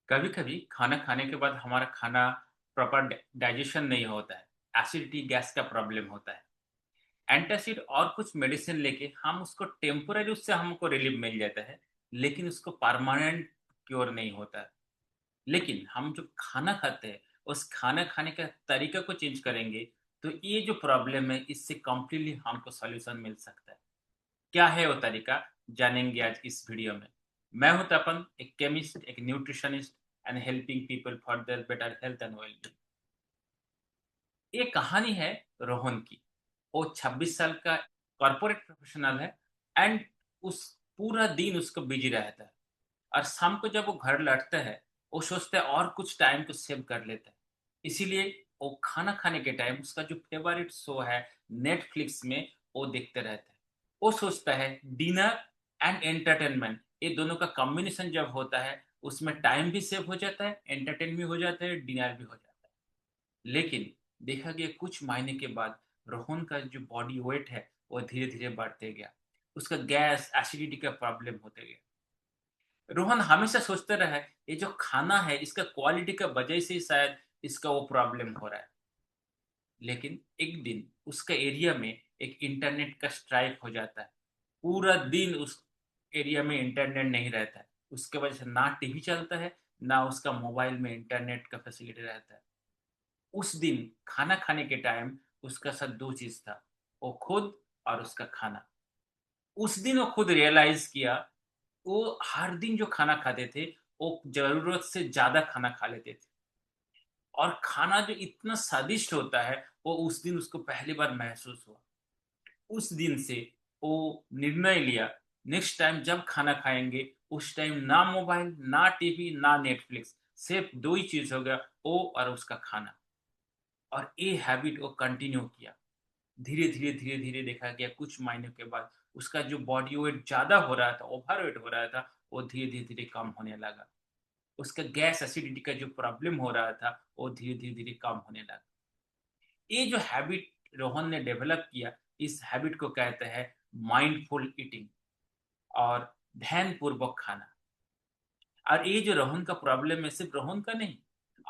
कभी कभी खाना खाने के बाद हमारा खाना प्रॉपर डाइजेशन नहीं होता है। एसिडिटी गैस का प्रॉब्लम होता है। एंटासिड और कुछ मेडिसिन लेके हम उसको टेम्पोररी उससे हमको रिलीफ मिल जाता है, लेकिन उसको परमानेंट क्योर नहीं होता है। लेकिन हम जो खाना खाते हैं, उस खाना खाने का तरीका को चेंज करेंगे तो ये जो प्रॉब्लम है इससे कम्प्लीटली हमको सॉल्यूशन मिल सकता है। क्या है वो तरीका, जानेंगे आज इस वीडियो में। मैं हूं तपन, एक केमिस्ट, एक nutritionist and helping people for their better health and wellbeing. ये कहानी है रोहन की। वो 26 साल का कॉर्पोरेट प्रोफेशनल है एंड उस पूरा दिन उसको बिजी रहता है। और शाम को जब वो घर लौटता है, वो सोचता है और कुछ टाइम को सेव कर लेता है। इसीलिए वो खाना खाने के टाइम उसका जो फेवरेट शो है नेटफ्लिक्स में, वो देखते रहता है। वो सोचता है डिनर एंड एंटरटेनमेंट, ये दोनों का कॉम्बिनेशन जब होता है, उसमें टाइम भी सेव हो जाता है, एंटरटेन भी हो जाता है, डिनर भी हो जाता है। लेकिन देखा गया कुछ महीने के बाद रोहन का जो बॉडी वेट है वो धीरे धीरे बढ़ते गया। उसका गैस एसिडिटी का प्रॉब्लम होते गया। रोहन हमेशा सोचते रहा है ये जो खाना है इसका क्वालिटी का वजह से ही शायद इसका वो प्रॉब्लम हो रहा है। लेकिन एक दिन उसका एरिया में एक इंटरनेट का स्ट्राइक हो जाता है। पूरा दिन उस एरिया में इंटरनेट नहीं रहता है। उसके वजह से ना टीवी चलता है, ना उसका मोबाइल में इंटरनेट का फैसिलिटी रहता है। उस दिन खाना खाने के टाइम उसका साथ दो चीज था, वो खुद और उसका खाना। उस दिन वो खुद रियलाइज किया, वो हर दिन जो खाना खाते थे, वो ज़रूरत से ज़्यादा खाना खा लेते थे। और खाना जो इतना स्वादिष्ट होता है, वो उस दिन उसको पहली बार महसूस हुआ। उस दिन से वो निर्णय लिया, नेक्स्ट टाइम जब खाना खाएँगे, उस टाइम ना मोबाइल, ना टीवी, ना नेटफ्लिक्स, सिर्फ़ 2 ही चीज़ होगा, वो और उसका खाना। और ये हैबिट वो कंटिन्यू किया। धीरे-धीरे, धीरे-धीरे देखा गया कुछ महीनों के बाद उसका जो बॉडी वेट ज़्यादा हो रहा था, ओवरवेट हो रहा था, वो धीरे-धीरे, धीरे कम होने लगा। उसका गैस एसिडिटी का जो प्रॉब्लम हो रहा था, वो धीरे-धीरे, धीरे कम होने लगा। ये जो हैबिट रोहन ने डेवलप किया, इस हैबिट को कहते हैं माइंडफुल ईटिंग और ध्यानपूर्वक खाना। और ये जो रोहन का प्रॉब्लम है, सिर्फ रोहन का नहीं,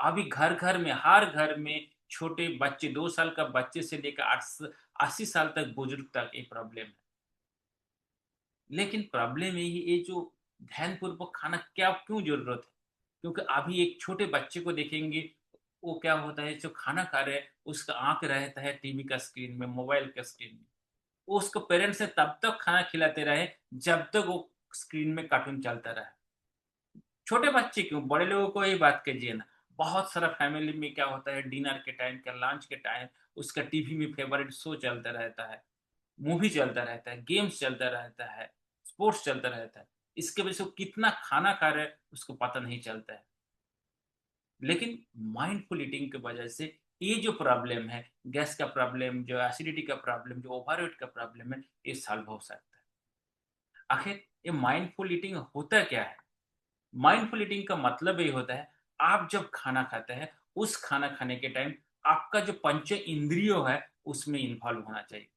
अभी घर-घर में, हर घर में छोटे बच्चे, 2 साल का बच्चे से लेकर 80 साल तक बुजुर्ग तक ये प्रॉब्लम है। लेकिन प्रॉब्लम यही ये जो ध्यानपूर्वक खाना क्या क्यों ज़रूरत है? क्योंकि अभी एक छोटे बच्चे को देखेंगे, वो क्या होता है जो खाना खा रहे हैं, उसका आँख रहता है टीवी का स्क्रीन में, मोबाइल का स्क्रीन में। वो उसको पेरेंट्स ने तब तक खाना खिलाते रहे, जब तक वो स्क्रीन में कार्टून चलता रहा। छोटे बच्चे क्यों, बड़े लोगों को ये बात कीजिए ना। बहुत सारा फैमिली में क्या होता है, डिनर के टाइम क्या, लंच के टाइम उसका टीवी में फेवरेट शो चलता रहता है, मूवी चलता रहता है, गेम्स चलता रहता है, स्पोर्ट्स चलता रहता है। इसकी वजह से वो कितना खाना खा रहा है उसको पता नहीं चलता है। लेकिन माइंडफुल ईटिंग की वजह से ये जो प्रॉब्लम है, गैस का प्रॉब्लम, जो एसिडिटी का प्रॉब्लम, जो ओवरवेट का प्रॉब्लम है, ये सॉल्व हो सकता है। आखिर ये माइंडफुल ईटिंग होता क्या है? माइंडफुल ईटिंग का मतलब ये होता है, आप जब खाना खाते हैं, उस खाना खाने के टाइम आपका जो पंच इंद्रियों है, उसमें इन्वॉल्व होना चाहिए।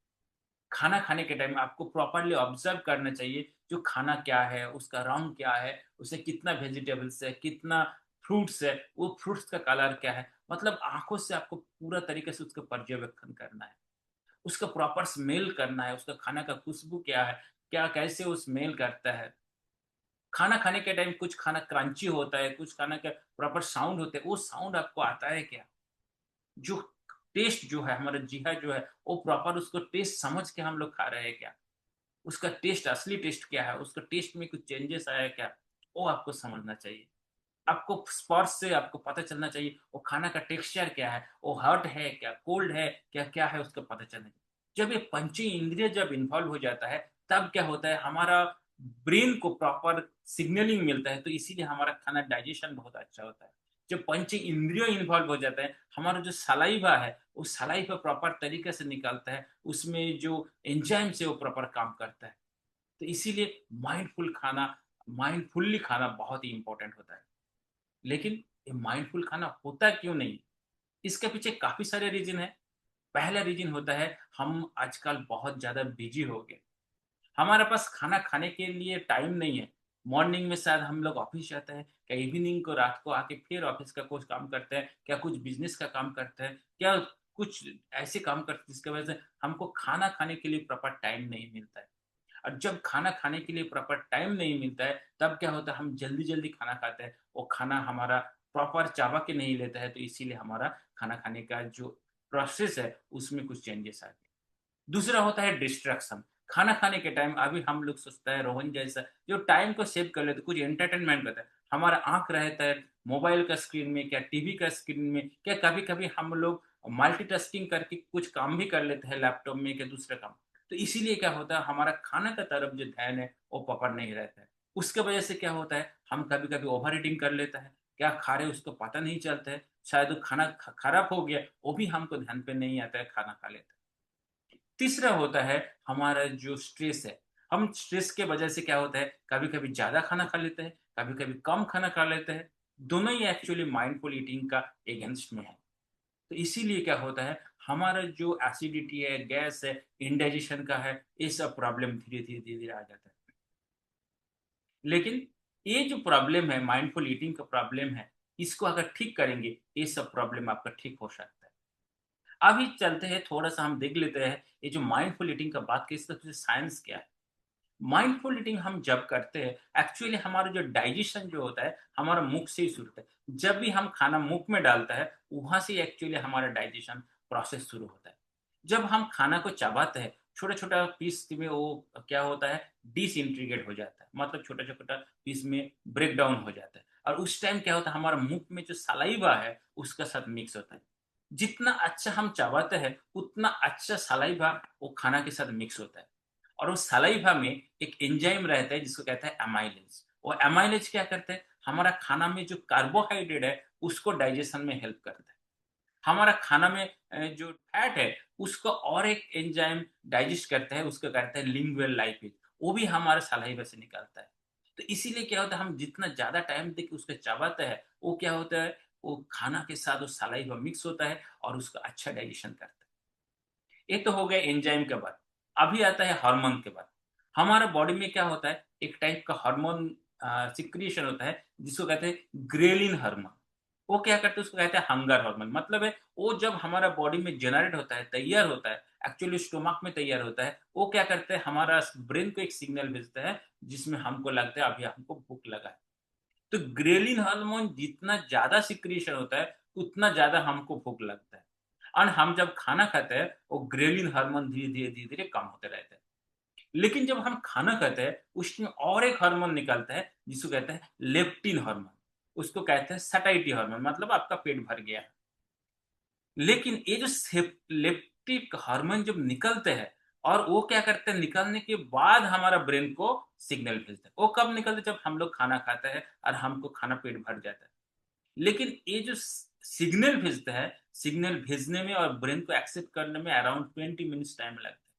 खाना खाने के टाइम आपको प्रॉपर्ली ऑब्जर्व करना चाहिए, जो खाना क्या है, उसका रंग क्या है, उसमें कितना वेजिटेबल्स है, कितना फ्रूट्स है, वो फ्रूट्स का कलर क्या है। मतलब आँखों से आपको पूरा तरीके से उसका पर्यवेक्षण करना है। उसका प्रॉपर स्मेल करना है, उसका खाना का खुशबू क्या है, क्या कैसे वो स्मेल करता है। खाना खाने के टाइम कुछ खाना क्रंची होता है, कुछ खाना का प्रॉपर साउंड होता है, वो साउंड आपको आता है क्या? जो टेस्ट जो है, हमारा जीवा जो है, वो प्रॉपर उसको टेस्ट समझ के हम लोग खा रहे हैं क्या? उसका टेस्ट, असली टेस्ट क्या है? उसका टेस्ट में कुछ चेंजेस आया है क्या? वो आपको समझना चाहिए। आपको स्पर्श से आपको पता चलना चाहिए वो खाना का टेक्सचर क्या है? वो हॉट है क्या? कोल्ड है क्या? क्या है उसका पता चलना चाहिए। जब ये पंच इंद्रिय जब इन्वॉल्व हो जाता है, तब क्या होता है, हमारा ब्रेन को प्रॉपर सिग्नलिंग मिलता है, तो इसीलिए हमारा खाना डाइजेशन बहुत अच्छा होता है। जब पंच इंद्रिय इन्वॉल्व हो जाता है, हमारा जो सलाइवा है, वो सलाइवा प्रॉपर तरीके से निकलता है, उसमें जो एंजाइम्स है वो प्रॉपर काम करता है। तो इसीलिए माइंडफुली खाना बहुत ही इंपॉर्टेंट होता है। लेकिन ये माइंडफुल खाना होता क्यों नहीं? इसके पीछे काफ़ी सारे रीज़न हैं। पहला रीज़न होता है, हम आजकल बहुत ज़्यादा बिज़ी हो गए। हमारे पास खाना खाने के लिए टाइम नहीं है। मॉर्निंग में शायद हम लोग ऑफिस जाते हैं, क्या इवनिंग को रात को आके फिर ऑफिस का कुछ काम करते हैं, क्या कुछ बिज़नेस का काम करते हैं, क्या कुछ ऐसे काम करते हैं जिसकी वजह से हमको खाना खाने के लिए प्रॉपर टाइम नहीं मिलता है। और जब खाना खाने के लिए प्रॉपर टाइम नहीं मिलता है, तब क्या होता है हम जल्दी-जल्दी खाना खाते हैं। वो खाना हमारा प्रॉपर चबा के नहीं लेता है, तो इसीलिए हमारा खाना खाने का जो प्रोसेस है, उसमें कुछ चेंजेस आते हैं। दूसरा होता है डिस्ट्रैक्शन। खाना खाने के टाइम अभी हम लोग सोचता है रोहन जैसा जो टाइम को सेव कर लेते, कुछ एंटरटेनमेंट करता है। हमारा आँख रहता है मोबाइल का स्क्रीन में, क्या टीवी का स्क्रीन में, क्या कभी-कभी हम लोग मल्टीटास्किंग करके कुछ काम भी कर लेते हैं लैपटॉप में क्या दूसरा काम। तो इसीलिए क्या होता है हमारा खाना का तरफ जो ध्यान है वो पकड़ नहीं रहता है। उसके वजह से क्या होता है हम कभी-कभी ओवर ईटिंग कर लेता है। क्या खा रहे हैं उसको पता नहीं चलता है। शायद वो खाना खराब हो गया, वो भी हमको ध्यान पे नहीं आता है, खाना खा लेते हैं। तीसरा होता है हमारा जो स्ट्रेस है। हम स्ट्रेस के वजह से क्या होता है, कभी-कभी ज़्यादा खाना खा लेते हैं, कभी-कभी कम खाना खा लेते हैं। दोनों ही एक्चुअली माइंडफुल ईटिंग का अगेंस्ट में है। तो इसीलिए क्या होता है, हमारा जो एसिडिटी है, गैस है, इंडाइजेशन का है, ये सब प्रॉब्लम धीरे-धीरे, धीरे-धीरे आ जाता है। लेकिन ये जो प्रॉब्लम है, माइंडफुल ईटिंग का प्रॉब्लम है, इसको अगर ठीक करेंगे, ये सब प्रॉब्लम आपका ठीक हो सकता है। अभी चलते हैं थोड़ा-सा हम देख लेते हैं, ये जो माइंडफुल ईटिंग का बात की इसका पीछे साइंस क्या है? माइंडफुल ईटिंग हम जब करते हैं, एक्चुअली हमारा जो डाइजेशन जो होता है, हमारा मुख से ही शुरू होता है। जब भी हम खाना मुख में डालता है, वहाँ से एक्चुअली हमारा डाइजेशन प्रोसेस शुरू होता है। जब हम खाना को चबाते हैं, छोटा-छोटा पीस में वो क्या होता है, डिसइंटीग्रेट हो जाता है। मतलब छोटा-छोटा पीस में ब्रेक डाउन हो जाता है और उस टाइम क्या होता है, हमारा मुख में जो सलाइवा है, उसके साथ मिक्स होता है। जितना अच्छा हम चबाते हैं, उतना अच्छा सलाइवा वो खाना के साथ मिक्स होता है। और उस सलाइवा में एक एंजाइम रहता है जिसको कहते हैं एमाइलेज। वो एमाइलेज क्या करता है? हमारा खाना में जो कार्बोहाइड्रेट है उसको डाइजेशन में हेल्प करता है। हमारा खाना में जो फैट है उसको और एक एंजाइम डाइजेस्ट करता है, उसको कहते हैं लिंगुअल लाइपेज। वो भी हमारे सलाइवा से निकलता है। तो इसीलिए क्या होता है हम जितना ज़्यादा टाइम देके उसको चबाते हैं, वो क्या होता है वो खाना के साथ वो सलाइवा मिक्स होता है और उसका अच्छा डाइजेशन करता है। ये तो हो गया एंजाइम के बात। अभी आता है हार्मोन के बात। हमारा बॉडी में क्या होता है, एक टाइप का हार्मोन सिक्रीशन होता है जिसको कहते हैं ग्रेलिन हार्मोन। वो क्या करते हैं उसको कहते हैं हंगर हार्मोन। मतलब है वो जब हमारा बॉडी में जनरेट होता है, तैयार होता है, एक्चुअली स्टोमक में तैयार होता है, वो क्या करते हैं हमारा ब्रेन को एक सिग्नल भेजता है जिसमें हमको लगता है अभी हमको भूख लगा है। तो ग्रेलिन हार्मोन जितना ज़्यादा सिक्रीशन होता है, उतना ज़्यादा हमको भूख लगता है। और हम जब खाना खाते हैं, वो ग्रेलिन हार्मोन धीरे-धीरे, धीरे-धीरे कम होते रहते हैं। लेकिन जब हम खाना खाते हैं, उसमें और एक हार्मोन निकलता है, जिसको कहते हैं लेप्टिन हार्मोन। उसको कहते हैं सैटिस्फाइड हार्मोन मतलब आपका पेट भर गया है। लेकिन ये जो लेप्टिक हार्मोन जब निकलते हैं और वो क्या करते हैं निकलने के बाद हमारा ब्रेन को सिग्नल भेजते हैं। वो कब निकलते हैं जब हम लोग खाना खाते हैं और हमको खाना पेट भर जाता है। लेकिन ये जो सिग्नल भेजता है, सिग्नल भेजने में और ब्रेन को एक्सेप्ट करने में अराउंड 20 मिनट्स टाइम लगता है।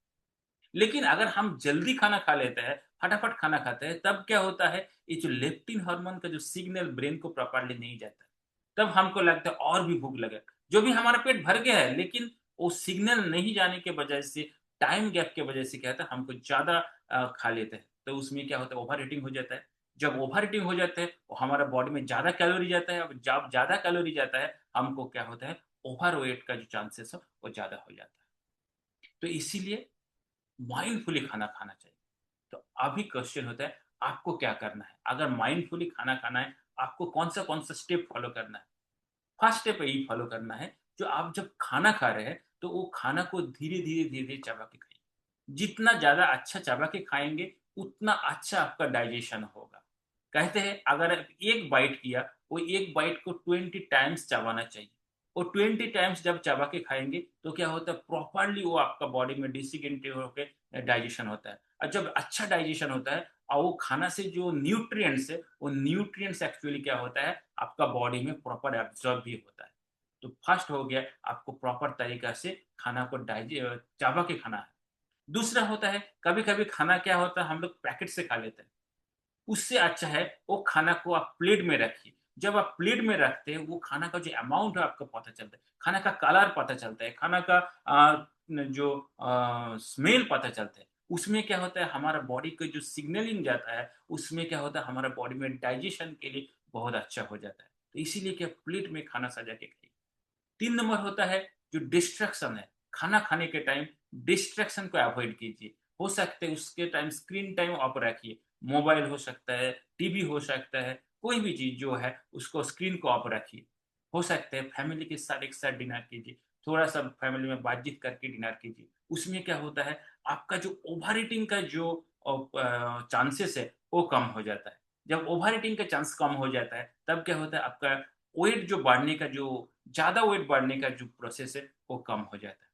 लेकिन अगर हम जल्दी खाना खा लेते हैं, फटाफट खाना खाते हैं, तब क्या होता है, ये जो लेप्टिन हार्मोन का जो सिग्नल ब्रेन को प्रॉपर्ली नहीं जाता है। तब हमको लगता है और भी भूख लगे। जो भी हमारा पेट भर गया है, लेकिन वो सिग्नल नहीं जाने के वजह से, टाइम गैप की वजह से क्या होता है, हमको ज़्यादा खा लेते हैं। तो उसमें क्या होता है, ओवर ईटिंग हो जाता है। जब ओवर ईटिंग हो जाता है, वो हमारा बॉडी में ज़्यादा कैलोरी जाता है और जब ज़्यादा कैलोरी जाता है, हमको क्या होता है, ओवरवेट का जो चांसेस है, वो ज़्यादा हो जाता है। तो इसीलिए माइंडफुली खाना खाना चाहिए। तो अभी क्वेश्चन होता है आपको क्या करना है? अगर माइंडफुली खाना खाना है, आपको कौन-सा स्टेप फॉलो करना है? फर्स्ट स्टेप यही फॉलो करना है, जो आप जब खाना खा रहे हैं, तो वो खाना को धीरे-धीरे, धीरे-धीरे चबा के खाइए। जितना ज़्यादा अच्छा चबा के खाएँगे, उतना अच्छा आपका डाइजेशन होगा। कहते हैं अगर आप एक बाइट किया, वो एक बाइट को 20 टाइम्स चबाना चाहिए। वो 20 टाइम्स जब चबा के खाएँगे, तो क्या होता है प्रॉपर्ली वो आपका बॉडी में डिसइंटीग्रेट होके डाइजेशन होता है। और जब अच्छा डाइजेशन होता है और वो खाना से जो न्यूट्रिएंट्स है, वो न्यूट्रिएंट्स एक्चुअली क्या होता है, आपका बॉडी में प्रॉपर एब्ज़ॉर्ब भी होता है। तो फर्स्ट हो गया आपको प्रॉपर तरीक़ा से खाना को चबा के खाना है। दूसरा होता है कभी-कभी खाना क्या होता है हम लोग पैकेट से खा लेते हैं। उससे अच्छा है वो खाना को आप प्लेट में रखिए। जब आप प्लेट में रखते हैं वो खाना का जो अमाउंट है आपको पता चलता है। खाना का कलर पता चलता है, खाना का जो स्मेल पता चलता है। उसमें क्या होता है हमारा बॉडी को जो सिग्नलिंग जाता है, उसमें क्या होता है हमारा बॉडी में डाइजेशन के लिए बहुत अच्छा हो जाता है। तो इसीलिए क्या प्लेट में खाना सजा के खाइए। 3 नंबर होता है जो डिस्ट्रैक्शन है। खाना खाने के टाइम डिस्ट्रैक्शन को अवॉइड कीजिए। हो सकता है उसके टाइम स्क्रीन टाइम ऑफ रखिए। मोबाइल हो सकता है, टीवी हो सकता है, कोई भी चीज़ जो है उसको स्क्रीन को ऑफ रखिए। हो सकता है फैमिली के साथ एक साथ डिनर कीजिए। थोड़ा-सा फैमिली में बातचीत करके डिनर कीजिए। उसमें क्या होता है आपका जो ओवर ईटिंग का जो चांसेस है वो कम हो जाता है। जब ओवर ईटिंग का चांस कम हो जाता है तब क्या होता है आपका वेट जो बढ़ने का जो ज़्यादा वेट बढ़ने का जो प्रोसेस है वो कम हो जाता है।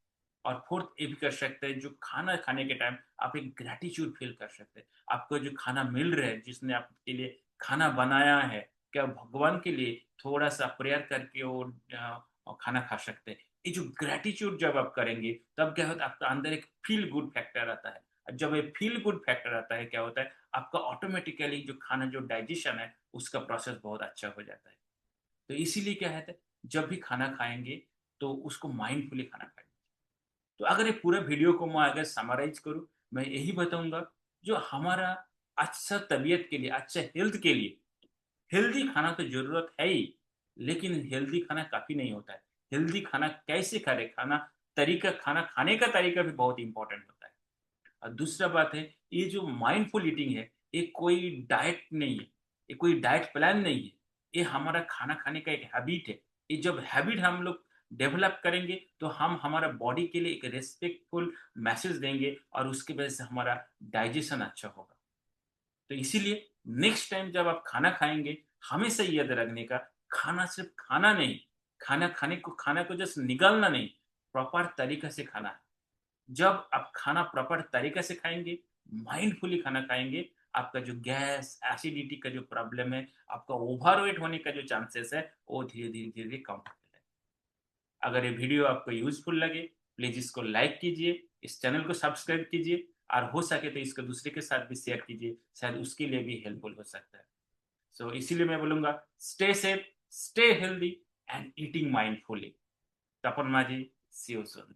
और फोर्थ ये भी कर सकते हैं जो खाना खाने के टाइम आप एक ग्रैटिट्यूड फील कर सकते हैं। आपको जो खाना मिल रहा है जिसने आपके लिए खाना बनाया है, क्या भगवान के लिए थोड़ा-सा प्रेयर करके वो खाना खा सकते हैं। ये जो ग्रैटिट्यूड जब आप करेंगे तब क्या होता है आपका अंदर एक फील गुड फैक्टर आता है। जब ये फील गुड फैक्टर आता है क्या होता है आपका ऑटोमेटिकली जो खाना जो डाइजेशन है उसका प्रोसेस बहुत अच्छा हो जाता है। तो इसीलिए क्या है जब भी खाना खाएँगे तो उसको माइंडफुली खाना खाएँ। तो अगर ये पूरे वीडियो को मैं अगर समराइज़ करूँ, मैं यही बताऊँगा जो हमारा अच्छा तबीयत के लिए, अच्छा हेल्थ के लिए, हेल्दी खाना तो ज़रूरत है ही, लेकिन हेल्दी खाना काफ़ी नहीं होता है। हेल्दी खाना कैसे करें, खाना खाने का तरीका भी बहुत इम्पोर्टेंट होता है। और दूसरा बात है, ये जो माइंडफुल ईटिंग है, ये कोई डाइट नहीं है, ये कोई डाइट प्लान नहीं है। ये हमारा खाना खाने का एक हैबिट है। ये जब हैबिट हम लोग डेवलप करेंगे, तो हम हमारा बॉडी के लिए एक रिस्पेक्टफुल मैसेज देंगे और उसकी वजह से हमारा डाइजेशन अच्छा होगा। तो इसीलिए नेक्स्ट टाइम जब आप खाना खाएँगे, हमेशा याद रखने का, खाना सिर्फ़ खाना नहीं, खाना को जस्ट निगलना नहीं, प्रॉपर तरीक़े से खाना है। जब आप खाना प्रॉपर तरीके से खाएँगे, माइंडफुली खाना खाएँगे, आपका जो गैस, एसिडिटी का जो प्रॉब्लम है, आपका ओवरवेट होने का जो चांसेस है, वो धीरे-धीरे, धीरे-धीरे कम होते जाएगा। अगर ये वीडियो आपको यूज़फुल लगे, प्लीज़ इसको लाइक कीजिए, इस चैनल को सब्सक्राइब कीजिए और हो सके तो इसको दूसरे के साथ भी शेयर कीजिए, शायद उसके लिए भी हेल्पफुल हो सकता है। सो इसीलिए मैं बोलूँगा, stay safe, stay healthy and eating mindfully. Tapan Majhi, see you soon.